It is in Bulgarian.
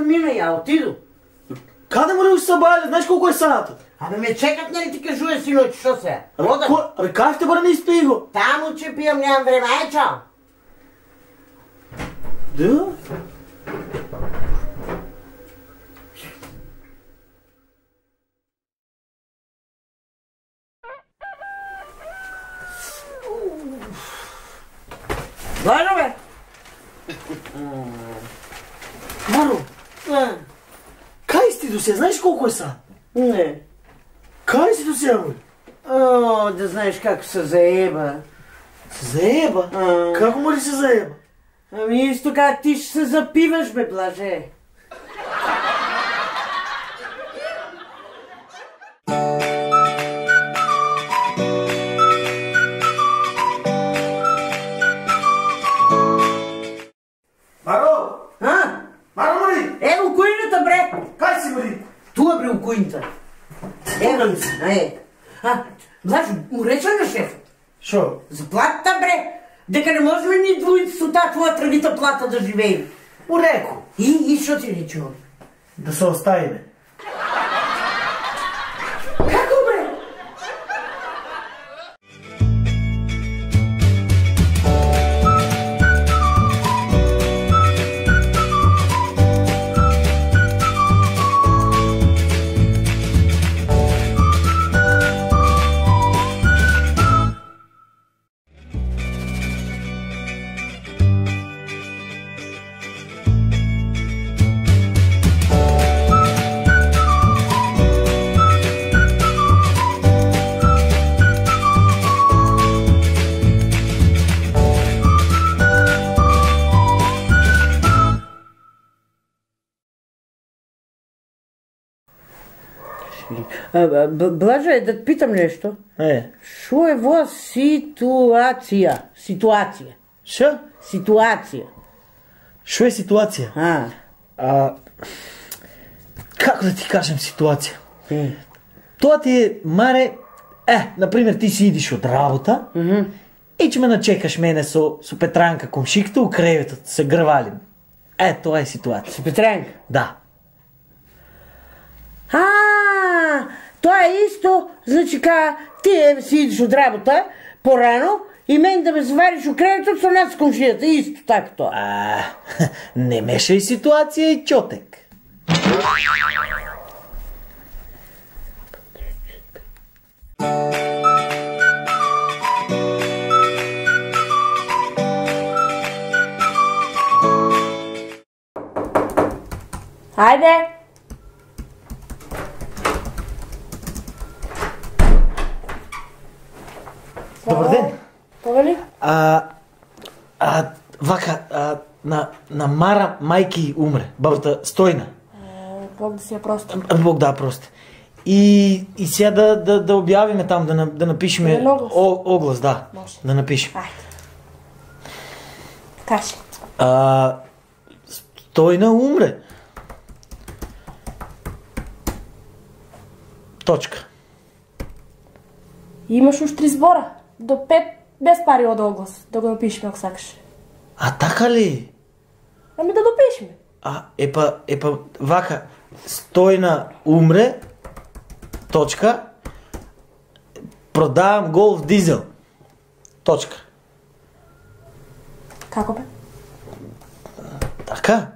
замина я, отидо. Каде му да се събали? Знаеш колко е саната? Абе ме чекат, нали ти кажуя, синоч, що се? Абе, как ще бъде не изпи го? Там че пиям, нямам време, ай, чао! Да? Важно, бе! Маро, кай си ти до сега? Знаеш колко е са? Не. Кай си до сега, бе? О, да знаеш как се заеба. Се заеба? Како му ли се заеба? Ами исто как ти ще се запиваш, бе, Блаже. Маро! Маро, Мари! Ево куйната, бре! Кай си, Мари? Туа, бре, у куйната. Тука ли си? Блажо, уреча на шеф. Шо? Заплатата, бре! Дека не можем ни двоите с ота твоя трагита плата да живеем. Уреко! И шо ти рече? Да се оставиме. Како, бре? Блаже, да те питам нещо. Шо е во ситуација? Ситуација. Шо? Ситуација. Шо е ситуација? Како да ти кажем ситуација? Тоа ти е, Маре, например, ти си идиш од работа и ќе ме начекаш мене со Петранка комшиката у креветот, се грвалим. Тоа е ситуација. Со Петранка? Да. Тоа е исто, значи ти си идиш од работа порано и мен да ме завариш у креветот со нас комшијата, исто така тоа. Не мешај ситуација и чотек. Ајде! Добар ден. Повели? Вака, на Мара мајки умре, бабата Стојна. Бог да си ја прости. Бог да прости. И сега да објавиме там, да напишеме оглас, да. Може. Да напишем. Ајде. Кажи. Стојна умре. Точка. Имаш уж 3 збора. До 5 без пари од оглас. Да го напишеме ако сакаш. Така ли? Ами да допишеме. Епа, вака, Стојна умре, точка, продавам голф дизел, точка. Како бе? Така?